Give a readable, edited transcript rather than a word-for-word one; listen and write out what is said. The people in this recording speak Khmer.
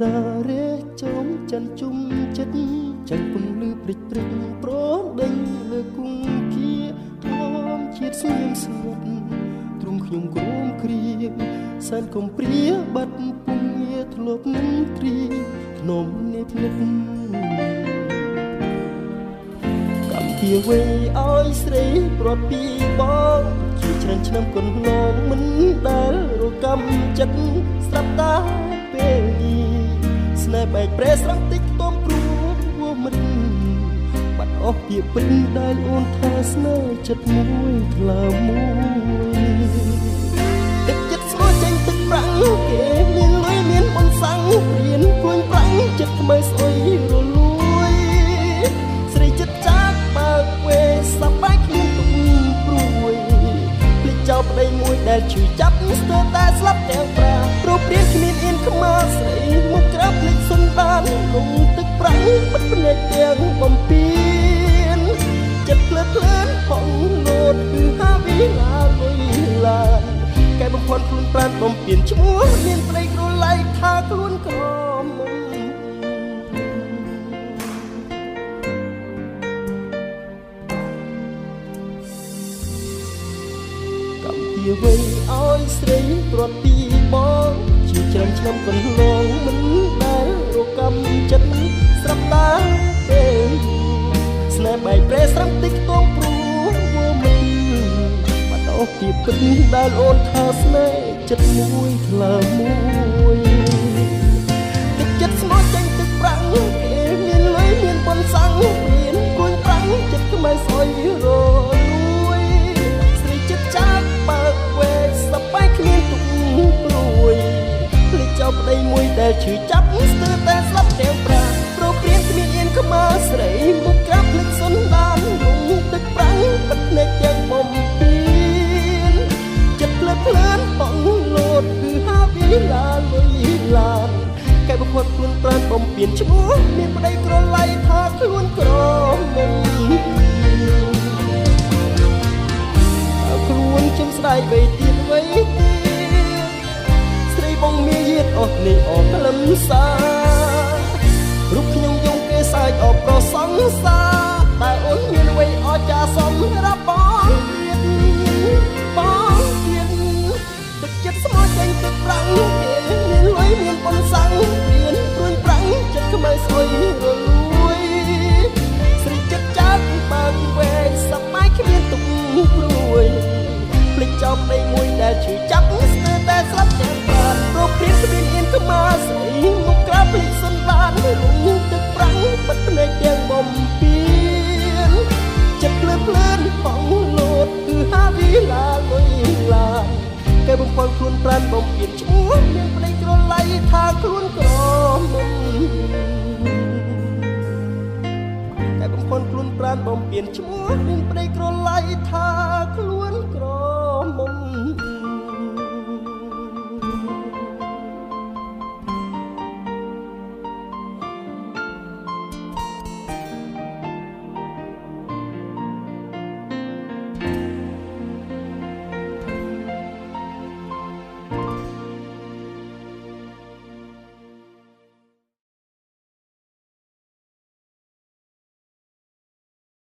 តារេចោមចិនជុំចិត្តចឹងពន្លឺព្រិចព្រិចប្រដេញលើគង្គគាធំជាតិស្ងៀមស្ងាត់ទ្រង់ខ្ញុំក្រោមគ្រាសែនកំព្រាបាត់ពុំងាធ្លាប់នឹងទ្រីធ្នមនេះភ្នែកកំពីវេឲ្យស្រីប្រត់ពីបងជាច្រើនឆ្នាំកន្លងមិនដែលរកម្មចិត្តស្រាប់តាពេលស្នេហ៍បែកប្រែស្រង់តិចខ្ទមព្រួវមិនបាត់អស់ពីពេញដែលអូនថាស្នេហ៍ចិត្តមួយថ្លើមមួយទឹកចិត្តស្មោះចេញទឹកប្រាំងគេមានលុយមានបនសាំងរៀនព្រួយប្រាំងចិត្តថ្មីស្អុយរលួយស្រីចិត្តចាក់បើកវេសប្បាយគ្មានទុកព្រួយភ្លេចចោលប្តីមួយដែលឈឺចាប់ស្ទើរតែស្លាប់ទាំងប្រារូបរាងគ្មានអៀនខ្មាស់ស្រីមកក្រាបភ្លេចសុនបានលងទឹកប្រាំងបិទភ្នែកទាំងបំពេញចិត្តភ្លើតភ្លើនផងលោតគឺហាវិឡាលុយឡាកែបំផន់ខ្លួនប្រាណបំពេញឈ្មោះមានប្តីក្រឡៃថាខ្លួនក្រមុំកំពីវ័យឲ្យស្រីប្រត់ពីបងជាច្រើនឆ្នាំកន្លងមិនដែលរកម្មចិត្តស្រាប់តាទេស្នេហ៍បែកប្រែស្រង់តិចខ្ទងព្រួមិនបាត់អស់ពីពិតដែលអូនថាស្នេហ៍ចិត្តមួយថ្លើមមួយទឹកចិត្តស្មោះចេញទឹកប្រាំងគេមានលុយមានបនសាំងមានគួយប្រាំងចិត្តខ្មៅស្អុយរលួយស្រីចិត្តចាក់បើកវេសប្បាយគ្មានទុកព្រួយភ្លេចចោលប្តីមួយដែលឈឺចាប់ស្ទើរតែស្លាប់ទាំងប្រាប្រព្រៀនគ្មានអៀនខ្មាស់ស្រីមកក្រាបភ្លេចសុនបានរងទឹកប្រាំងបិទភ្នែកទាំងបំពេញចិត្តភ្លើតភ្លើនបងលោតគឺហាវិឡាលុយឡាកែបំផុតខ្លួនប្រាណបំពេញឈ្មោះមានប្តីក្រឡៃថាខ្លួនក្រមុំខ្លួនខ្ញុំស្ដាយបីទៀតវៃទៀតស្រីបងមានយាតអស់នេះអស់ក្លឹមសារូបខ្ញុំយងគេសាយអបប្រសង្សារតែអូនមានអ្វីអស្ចារ្យសមរាប់បងទៀតបងទៀតទឹកចិត្តស្មោះចេញទឹកប្រាំងគេមានលុយមានបនសាំងរៀនព្រួយប្រាំងចិត្តខ្មៅស្អុយរលួយស្រីចិត្តចាក់បើកវេសប្បាយគ្មានទុកព្រួយភ្លេចចោលប្តីមួយដែលឈឺចាប់ស្ទើរតែស្លាប់ទាំងប្រាណប្រព្រៀនគ្មានអៀនខ្មាស់ស្រីមកក្រាបភ្លេចសុនបានរងទឹកប្រាំងបិទភ្នែកទាំងបំពេញចិត្តភ្លើតភ្លើនបងលោតគឺហាវិឡាលុយឡាកែបំផន់ខ្លួនប្រាណបំពេញឈ្មោះមានប្តីក្រឡៃថាខ្លួនក្រមុំកែបំផន់ខ្លួនប្រាណបំពេញឈ្មោះមានប្តីក្រឡៃថា